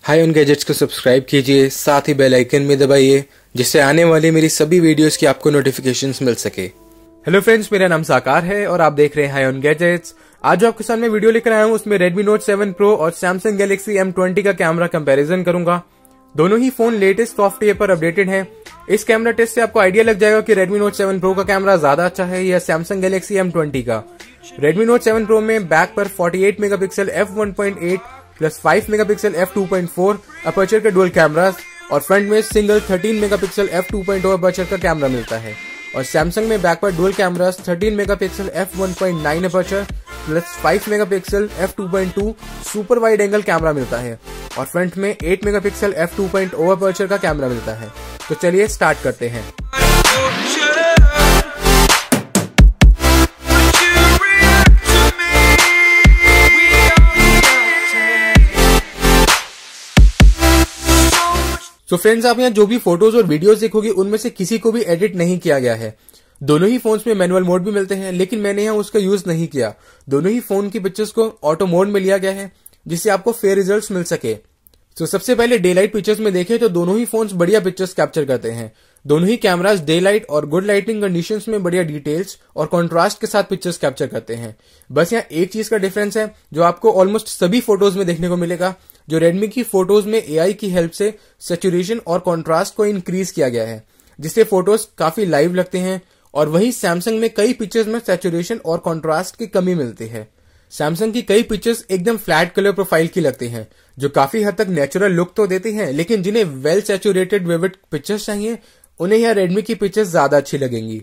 High on gadgets को subscribe कीजिए, साथ ही बेल आइकन में दबाइए जिससे आने वाली मेरी सभी वीडियोस की आपको नोटिफिकेशंस मिल सके। हेलो फ्रेंड्स, मेरा नाम साकार है और आप देख रहे हैं हाई ऑन गैजेट्स। आज जो आपके सामने वीडियो लेकर आया हूं उसमें Redmi Note 7 Pro और Samsung Galaxy M20 का कैमरा कंपैरिजन करूंगा। दोनों ही फोन लेटेस्ट सॉफ्टवेयर पर अपडेटेड हैं। इस कैमरा टेस्ट से आपको आइडिया लग जाएगा कि Redmi Note 7 Pro का कैमरा ज्यादा अच्छा है या Samsung Galaxy M20 का। Redmi Note 7 Pro में बैक पर 48 megapixel f1.8 plus 5 megapixel f2.4 aperture के डुअल कैमरास और फ्रंट में सिंगल 13 मेगापिक्सल f2.0 अपर्चर का कैमरा मिलता है। और सैमसंग में बैक पर dual cameras 13 megapixel f1.9 aperture plus 5 megapixel f2.2 super wide angle camera मिलता है और फ्रंट में 8 मेगापिक्सल f2.0 अपर्चर का कैमरा मिलता है। तो चलिए स्टार्ट करते हैं। तो फ्रेंड्स, आप यहाँ जो भी फोटोज और वीडियोस देखोगे उनमें से किसी को भी एडिट नहीं किया गया है। दोनों ही फोन्स में मैनुअल मोड भी मिलते हैं, लेकिन मैंने यहाँ उसका यूज नहीं किया। दोनों ही फोन की पिक्चर्स को ऑटो मोड में लिया गया है जिससे आपको फेयर रिजल्ट्स मिल सके। तो सबसे पहले डे लाइट पिक्चर्स में देखें तो दोनों ही फोन्स बढ़िया पिक्चर्स कैप्चर करते हैं। दोनों ही कैमरास डे लाइट और गुड लाइटिंग कंडीशंस में बढ़िया डिटेल्स और कॉन्ट्रास्ट के साथ पिक्चर्स कैप्चर करते हैं। बस यहाँ एक चीज का डिफरेंस है जो आपको ऑलमोस्ट सभी फोटोज में देखने को मिलेगा। जो रेडमी की फोटोज में एआई की हेल्प से सैचुरेशन और कॉन्ट्रास्ट को इंक्रीज किया गया है जिससे फोटोज काफी लाइव लगते हैं। और वहीं सैमसंग में कई पिक्चर्स में सैचुरेशन और कॉन्ट्रास्ट की कमी मिलती है। सैमसंग की कई पिक्चर्स एकदम फ्लैट कलर प्रोफाइल की लगती हैं जो काफी हद तक नेचुरल लुक तो देती हैं, लेकिन जिन्हें वेल सैचुरेटेड विविड पिक्चर्स चाहिए उन्हें यहाँ रेडमी की पिक्चर्स ज्यादा अच्छी लगेंगी।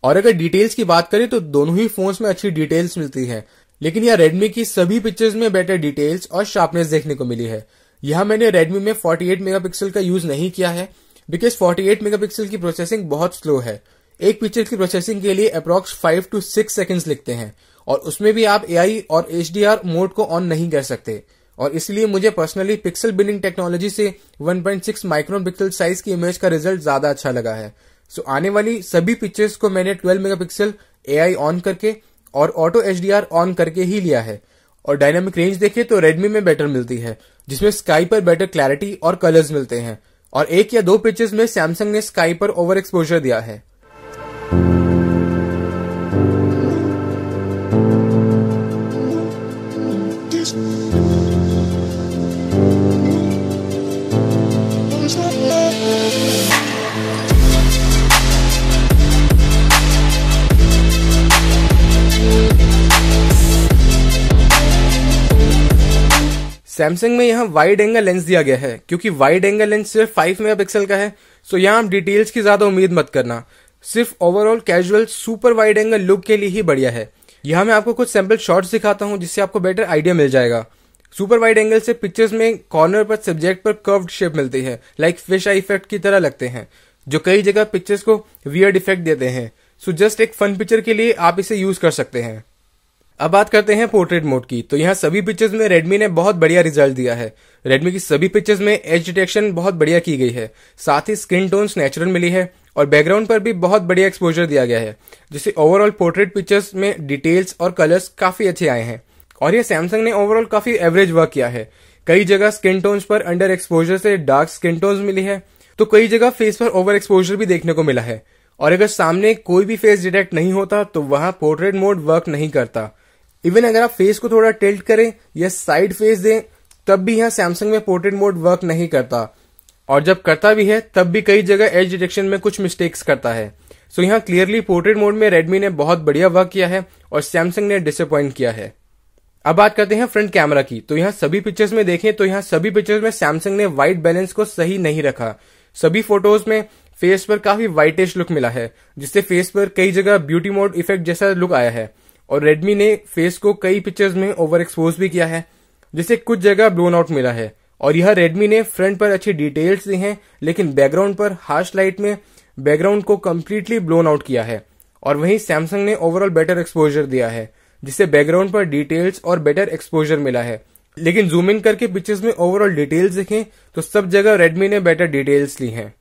और अगर डिटेल्स की बात करें तो दोनों ही फोन्स में अच्छी डिटेल्स मिलती है, लेकिन यहाँ रेडमी की सभी पिक्चर्स में बेटर डिटेल्स और शार्पनेस देखने को मिली है। यहाँ मैंने रेडमी में 48 मेगापिक्सल का यूज नहीं किया है बिकॉज 48 मेगापिक्सल की प्रोसेसिंग बहुत स्लो है। एक पिक्चर की प्रोसेसिंग के लिए अप्रॉक्स 5 to 6 सेकंड्स लिखते हैं और उसमें भी आप एआई और HDR मोड को ऑन नहीं कर सकते। और इसलिए मुझे पर्सनली पिक्सल बिनिंग टेक्नोलॉजी से 1.6 माइक्रोन पिक्सल साइज की इमेज का रिजल्ट ज्यादा अच्छा लगा है। सो आने वाली सभी पिक्चर्स को मैंने 12 मेगापिक्सल एआई ऑन करके और ऑटो HDR ऑन करके ही लिया है। और डायनामिक रेंज देखें तो रेडमी में बेटर मिलती है जिसमें स्काई पर बेटर क्लैरिटी और कलर्स मिलते हैं। और एक या दो पिक्चर्स में सैमसंग ने स्काई पर ओवर एक्सपोजर दिया है। सैमसंग में यहाँ वाइड एंगल लेंस दिया गया है क्योंकि वाइड एंगल लेंस सिर्फ 5 मेगापिक्सल का है। सो यहाँ आप डिटेल्स की ज्यादा उम्मीद मत करना, सिर्फ overall casual super wide angle look के लिए ही बढ़िया है। यहाँ मैं आपको कुछ सैंपल शॉट्स दिखाता हूँ जिससे आपको बेटर आइडिया मिल जाएगा। सुपर वाइड एंगल से पिक्चर्स में कॉर्नर पर सब्जेक्ट पर कर्व्ड शेप मिलती है, लाइक फिश आई इफेक्ट की तरह लगते हैं जो कई जगह पिक्चर्स को वियर्ड इफेक्ट देते हैं। सो जस्ट एक फन पिक्चर के लिए आप इसे यूज कर सकते हैं। अब बात करते हैं पोर्ट्रेट मोड की। तो यहाँ सभी पिक्चर्स में रेडमी ने बहुत बढ़िया रिजल्ट दिया है। रेडमी की सभी पिक्चर्स में एज डिटेक्शन बहुत बढ़िया की गई है, साथ ही स्किन टोन्स नेचुरल मिली है और बैकग्राउंड पर भी बहुत बढ़िया एक्सपोजर दिया गया है जिससे ओवरऑल पोर्ट्रेट पिक्चर्स में डिटेल्स और कलर्स काफी अच्छे आए हैं। और ये सैमसंग ने ओवरऑल काफी एवरेज वर्क किया है। कई जगह स्किन टोन्स पर अंडर एक्सपोजर से डार्क स्किन टोन्स मिली है तो कई जगह फेस पर ओवर एक्सपोजर भी देखने को मिला है। और अगर सामने कोई भी फेस डिटेक्ट नहीं होता तो वहां पोर्ट्रेट मोड वर्क नहीं करता। इवन अगर आप फेस को थोड़ा टिल्ट करें या साइड फेस दें तब भी यहाँ सैमसंग में पोर्ट्रेट मोड वर्क नहीं करता। और जब करता भी है तब भी कई जगह एज डिटेक्शन में कुछ मिस्टेक्स करता है। सो यहाँ क्लियरली पोर्ट्रेट मोड में रेडमी ने बहुत बढ़िया वर्क किया है और सैमसंग ने डिसअपॉइंट किया है। अब बात करते हैं फ्रंट कैमरा की। तो यहाँ सभी पिक्चर्स में देखें तो यहाँ सभी पिक्चर्स में सैमसंग ने व्हाइट बैलेंस को सही नहीं रखा। सभी फोटोज में फेस पर काफी व्हाइटिश लुक मिला है जिससे फेस पर कई जगह ब्यूटी मोड इफेक्ट जैसा लुक आया है। और रेडमी ने फेस को कई पिक्चर्स में ओवर एक्सपोज भी किया है जिससे कुछ जगह ब्लोन आउट मिला है। और यह रेडमी ने फ्रंट पर अच्छी डिटेल्स दी हैं लेकिन बैकग्राउंड पर हार्श लाइट में बैकग्राउंड को कंप्लीटली ब्लोन आउट किया है। और वहीं सैमसंग ने ओवरऑल बेटर एक्सपोजर दिया है जिससे बैकग्राउंड पर डिटेल्स और बेटर एक्सपोजर मिला है। लेकिन जूम इन करके पिक्चर्स में ओवरऑल डिटेल्स देखें तो सब जगह रेडमी ने बेटर डिटेल्स ली हैं।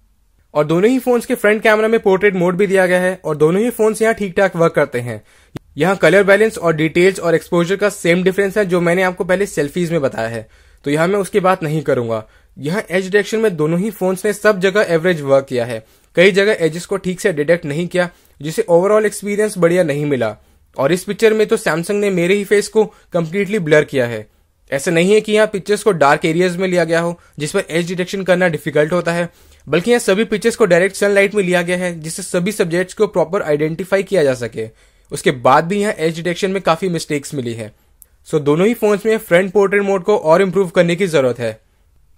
और दोनों ही फोन्स के फ्रंट कैमरा में पोर्ट्रेट मोड भी दिया गया है और दोनों ही फोन्स यहाँ ठीक ठाक वर्क करते हैं। यहाँ कलर बैलेंस और डिटेल्स और एक्सपोजर का सेम डिफरेंस है जो मैंने आपको पहले सेल्फीज में बताया है। तो यहाँ मैं उसकी बात नहीं करूंगा। यहाँ एज डिटेक्शन में दोनों ही फोन्स ने सब जगह एवरेज वर्क किया है। कई जगह एजेस को ठीक से डिटेक्ट नहीं किया, जिससे ओवरऑल एक्सपीरियंस बढ़िया नहीं मिला। और इस पिक्चर में तो सैमसंग ने मेरे ही फेस को कंप्लीटली ब्लर किया है। ऐसा नहीं है कि यहाँ पिक्चर्स को डार्क एरियाज में लिया गया हो जिस पर एज डिटेक्शन करना डिफिकल्ट होता है, बल्कि यहाँ सभी पिक्चर्स को डायरेक्ट सनलाइट में लिया गया है, जिससे सभी सब्जेक्ट्स को प्रॉपर आइडेंटिफाई किया जा सके। उसके बाद भी यहाँ एज डिटेक्शन में काफी मिस्टेक्स मिली है। सो दोनों ही फोन्स में फ्रंट पोर्ट्रेट मोड को और इम्प्रूव करने की जरूरत है।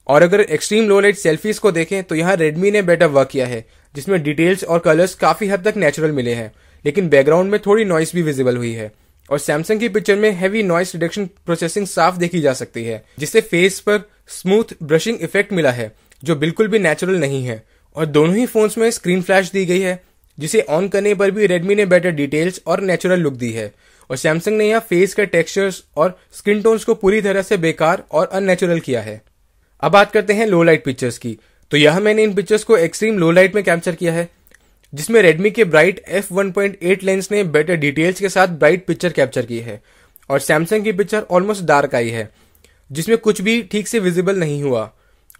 और अगर एक्सट्रीम लो लाइट सेल्फीज को देखें तो यहाँ रेडमी ने बेटर वर्क किया है, जिसमें डिटेल्स और कलर्स काफी हद तक नेचुरल मिले हैं, लेकिन बैकग्राउंड में थोड़ी नॉइस भी विजिबल हुई है। और सैमसंग की पिक्चर में हैवी नॉइस रिडक्शन प्रोसेसिंग साफ देखी जा सकती है, जिससे फेस पर स्मूथ ब्रशिंग इफेक्ट मिला है, जो बिल्कुल भी नेचुरल नहीं है। और दोनों ही फोन्स में स्क्रीन फ्लैश दी गई है, जिसे ऑन करने पर भी रेडमी ने बेटर डिटेल्स और नेचुरल लुक दी है। और सैमसंग ने यहाँ फेस के टेक्सचर्स और स्किन टोन्स को पूरी तरह से बेकार और अननेचुरल किया है। अब बात करते हैं लो लाइट पिक्चर्स की। तो यहाँ मैंने इन पिक्चर्स को एक्सट्रीम लो लाइट में कैप्चर किया है, जिसमें रेडमी के ब्राइट f1.8 लेंस ने बेटर डिटेल्स के साथ ब्राइट पिक्चर कैप्चर की है। और सैमसंग की पिक्चर ऑलमोस्ट डार्क आई है, जिसमें कुछ भी ठीक से विजिबल नहीं हुआ।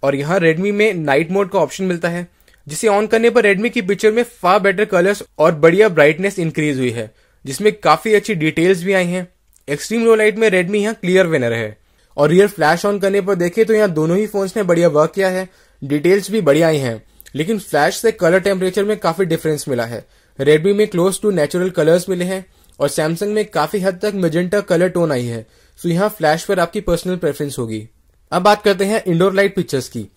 और यहाँ रेडमी में नाइट मोड का ऑप्शन मिलता है, जिसे ऑन करने पर रेडमी की पिक्चर में फार बेटर कलर्स और बढ़िया ब्राइटनेस इंक्रीज हुई है, जिसमें काफी अच्छी डिटेल्स भी आई हैं। एक्सट्रीम लो लाइट में रेडमी यहाँ क्लियर विनर है। और रियल फ्लैश ऑन करने पर देखें तो यहाँ दोनों ही फोन्स ने बढ़िया वर्क किया है, डिटेल्स भी बढ़िया आई हैं, लेकिन फ्लैश से कलर टेम्परेचर में काफी डिफरेंस मिला है। रेडमी में क्लोज टू नेचुरल कलर्स मिले हैं और सैमसंग में काफी हद तक मेजेंटा कलर टोन आई है। सो यहाँ फ्लैश पर आपकी पर्सनल प्रेफरेंस होगी। अब बात करते हैं इंडोर लाइट पिक्चर्स की।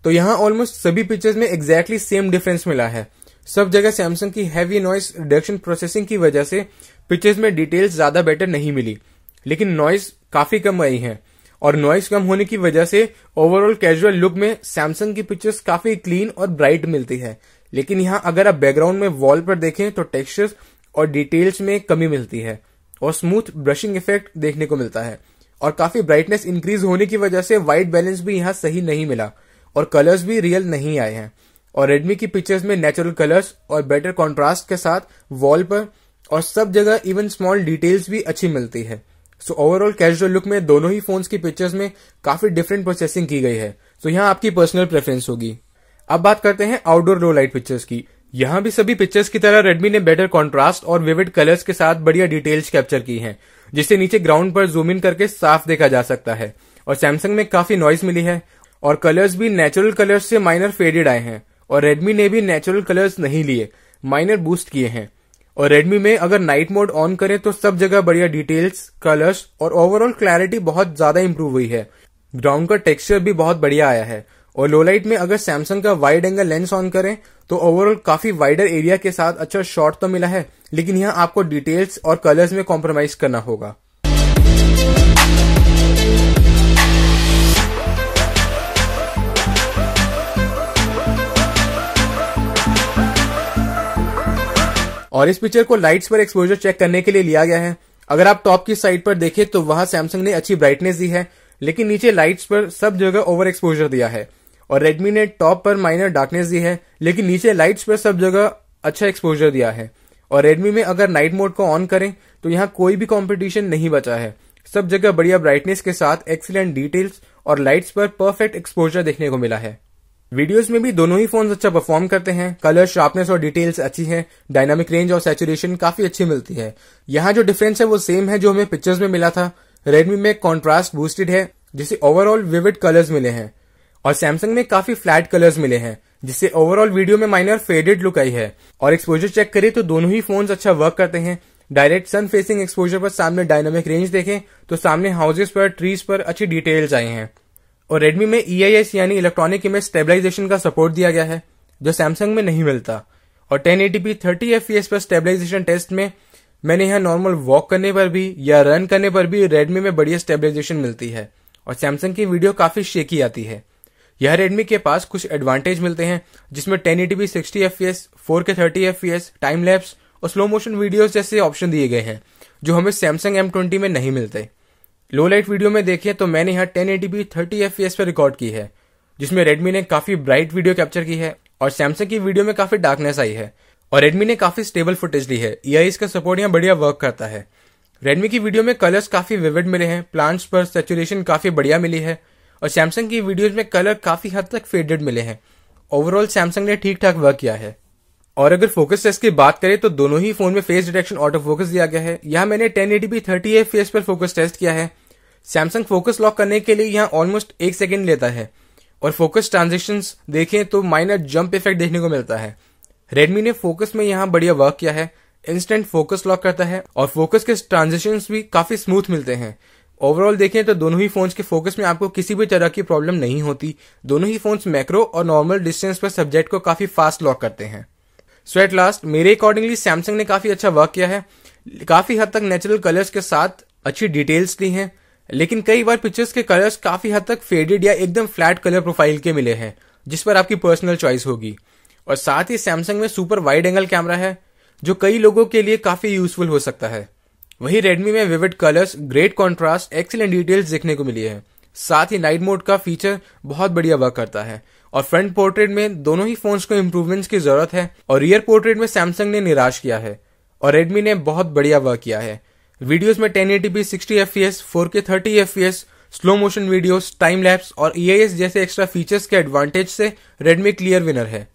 तो यहाँ ऑलमोस्ट सभी पिक्चर्स में एग्जैक्टली सेम डिफरेंस मिला है। सब जगह सैमसंग की हैवी नॉइस रिडक्शन प्रोसेसिंग की वजह से पिक्चर्स में डिटेल्स ज्यादा बेटर नहीं मिली, लेकिन नॉइस काफी कम आई है। और नॉइस कम होने की वजह से ओवरऑल कैजुअल लुक में सैमसंग की पिक्चर्स काफी क्लीन और ब्राइट मिलती है। लेकिन यहाँ अगर आप बैकग्राउंड में वॉल पर देखें तो टेक्सचर्स और डिटेल्स में कमी मिलती है और स्मूथ ब्रशिंग इफेक्ट देखने को मिलता है। और काफी ब्राइटनेस इंक्रीज होने की वजह से व्हाइट बैलेंस भी यहाँ सही नहीं मिला और कलर्स भी रियल नहीं आए हैं। और रेडमी की पिक्चर्स में नेचुरल कलर्स और बेटर कॉन्ट्रास्ट के साथ वॉल पर और सब जगह इवन स्मॉल डिटेल्स भी अच्छी मिलती है। सो ओवरऑल कैजुअल लुक में दोनों ही फोन्स की पिक्चर्स में काफी डिफरेंट प्रोसेसिंग की गई है। सो यहाँ आपकी पर्सनल प्रेफरेंस होगी। अब बात करते हैं आउटडोर लो लाइट पिक्चर्स की। यहाँ भी सभी पिक्चर्स की तरह रेडमी ने बेटर कॉन्ट्रास्ट और विविड कलर्स के साथ बढ़िया डिटेल्स कैप्चर की हैं, जिससे नीचे ग्राउंड पर जूम इन करके साफ देखा जा सकता है। और सैमसंग में काफी नॉइस मिली है और कलर्स भी नेचुरल कलर्स से माइनर फेडेड आए हैं। और रेडमी ने भी नेचुरल कलर्स नहीं लिए, माइनर बूस्ट किए हैं। और रेडमी में अगर नाइट मोड ऑन करें तो सब जगह बढ़िया डिटेल्स, कलर्स और ओवरऑल क्लैरिटी बहुत ज्यादा इंप्रूव हुई है। ग्राउंड का टेक्सचर भी बहुत बढ़िया आया है। और लो लाइट में अगर सैमसंग का वाइड एंगल लेंस ऑन करें तो ओवरऑल काफी वाइडर एरिया के साथ अच्छा शॉट तो मिला है, लेकिन यहाँ आपको डिटेल्स और कलर्स में कॉम्प्रोमाइज करना होगा। और इस पिक्चर को लाइट्स पर एक्सपोजर चेक करने के लिए लिया गया है। अगर आप टॉप की साइड पर देखें तो वहां सैमसंग ने अच्छी ब्राइटनेस दी है, लेकिन नीचे लाइट्स पर सब जगह ओवर एक्सपोजर दिया है। और रेडमी ने टॉप पर माइनर डार्कनेस दी है, लेकिन नीचे लाइट्स पर सब जगह अच्छा एक्सपोजर दिया है। और रेडमी में अगर नाइट मोड को ऑन करें तो यहाँ कोई भी कंपटीशन नहीं बचा है। सब जगह बढ़िया ब्राइटनेस के साथ एक्सीलेंट डिटेल्स और लाइट्स पर परफेक्ट एक्सपोजर देखने को मिला है। वीडियोस में भी दोनों ही फोन्स अच्छा परफॉर्म करते हैं। कलर शार्पनेस और डिटेल्स अच्छी है। डायनामिक रेंज और सैचुरेशन काफी अच्छी मिलती है। यहाँ जो डिफरेंस है वो सेम है जो हमें पिक्चर्स में मिला था। रेडमी में कॉन्ट्रास्ट बूस्टेड है, जिससे ओवरऑल विविड कलर्स मिले हैं। और सैमसंग में काफी फ्लैट कलर्स मिले हैं, जिससे ओवरऑल वीडियो में माइनर फेडेड लुक आई है। और एक्सपोजर चेक करें तो दोनों ही फोन्स अच्छा वर्क करते हैं। डायरेक्ट सन फेसिंग एक्सपोजर पर सामने डायनामिक रेंज देखें तो सामने हाउसेस पर, ट्रीज पर अच्छी डिटेल्स आई हैं। और रेडमी में EIS यानी इलेक्ट्रॉनिक इमेज स्टेबलाइजेशन का सपोर्ट दिया गया है, जो सैमसंग में नहीं मिलता। और 1080p 30 FPS पर स्टेबलाइजेशन टेस्ट में मैंने यहाँ नॉर्मल वॉक करने पर भी या रन करने पर भी रेडमी में बढ़िया स्टेबलाइजेशन मिलती है। और सैमसंग की वीडियो काफी शेकी आती है। यह रेडमी के पास कुछ एडवांटेज मिलते हैं, जिसमें 1080p 60 FPS, 4K 30 FPS, time lapse और स्लो मोशन वीडियोस जैसे ऑप्शन दिए गए हैं, जो हमें सैमसंग M20 में नहीं मिलते। लो लाइट वीडियो में देखें तो मैंने यहाँ 1080p 30 FPS पर रिकॉर्ड की है, जिसमें रेडमी ने काफी ब्राइट वीडियो कैप्चर की है और सैमसंग की वीडियो में काफी डार्कनेस आई है। और रेडमी ने काफी स्टेबल फुटेज ली है। EIS का सपोर्ट यहाँ बढ़िया वर्क करता है। रेडमी की वीडियो में कलर्स काफी विविड मिले हैं। प्लांट्स पर सैचुरेशन काफी बढ़िया मिली है और सैमसंग की वीडियोज में कलर काफी हद तक फेडेड मिले हैं। ओवरऑल सैमसंग ने ठीक ठाक वर्क किया है। और अगर फोकस टेस्ट की बात करें तो दोनों ही फोन में फेस डिटेक्शन ऑटो फोकस दिया गया है। यहाँ मैंने 1080p 30 fps पर फोकस टेस्ट किया है। सैमसंग फोकस लॉक करने के लिए यहाँ ऑलमोस्ट 1 सेकेंड लेता है और फोकस ट्रांजेक्शंस देखें तो माइनर जंप इफेक्ट देखने को मिलता है। रेडमी ने फोकस में यहाँ बढ़िया वर्क किया है, इंस्टेंट फोकस लॉक करता है और फोकस के ट्रांजेक्शंस भी काफी स्मूथ मिलते हैं। ओवरऑल देखें तो दोनों ही फोन्स के फोकस में आपको किसी भी तरह की प्रॉब्लम नहीं होती। दोनों ही फोन्स मैक्रो और नॉर्मल डिस्टेंस पर सब्जेक्ट को काफी फास्ट लॉक करते हैं। सो एट लास्ट मेरे अकॉर्डिंगली सैमसंग ने काफी अच्छा वर्क किया है। काफी हद तक नेचुरल कलर्स के साथ अच्छी डिटेल्स दी हैं, लेकिन कई बार पिक्चर्स के कलर्स काफी हद तक फेडेड या एकदम फ्लैट कलर प्रोफाइल के मिले हैं, जिस पर आपकी पर्सनल चॉइस होगी। और साथ ही सैमसंग में सुपर वाइड एंगल कैमरा है जो कई लोगों के लिए काफी यूजफुल हो सकता है। वहीं रेडमी में vivid colours, great contrast, excellent details देखने को मिली है। साथ ही नाइट मोड का फीचर बहुत बढ़िया वर्क करता है। और फ्रंट पोर्ट्रेट में दोनों ही फोन्स को इंप्रूवमेंट्स की जरूरत है और रियर पोर्ट्रेट में सैमसंग ने निराश किया है और रेडमी ने बहुत बढ़िया वर्क किया है। वीडियोस में 1080p 60 fps, 4K 30 fps, slow motion videos, time lapse और EIS जैसे एक्स्ट्रा फीचर्स के एडवांटेज से रेडमी क्लियर विनर है।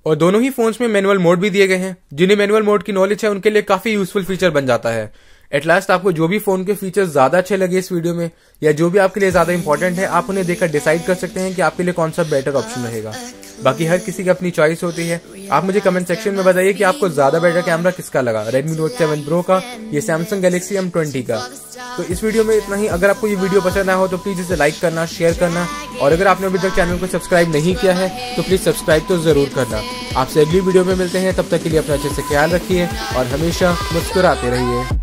और दोनों ही फोन्स में मैनुअल मोड भी दिए गए हैं। जिन्हें मैनुअल मोड की नॉलेज है उनके लिए काफी यूजफुल फीचर बन जाता है। एट लास्ट आपको जो भी फोन के फीचर्स ज्यादा अच्छे लगे इस वीडियो में या जो भी आपके लिए ज्यादा इंपॉर्टेंट है, आप उन्हें देखकर डिसाइड कर सकते हैं कि आपके लिए कौन सा बेटर ऑप्शन रहेगा। बाकी हर किसी की अपनी चॉइस होती है। आप मुझे कमेंट सेक्शन में बताइए कि आपको ज्यादा बेटर कैमरा किसका लगा, Redmi Note 7 Pro का या Samsung Galaxy M20 का। तो इस वीडियो में इतना ही। अगर आपको ये वीडियो पसंद आया हो तो प्लीज इसे लाइक करना, शेयर करना और अगर आपने अभी तक चैनल को सब्सक्राइब नहीं किया है तो प्लीज सब्सक्राइब तो जरूर करना। आपसे अगली वीडियो में मिलते हैं, तब तक के लिए अपना अच्छे से ख्याल रखिए और हमेशा मुस्कुराते रहिए।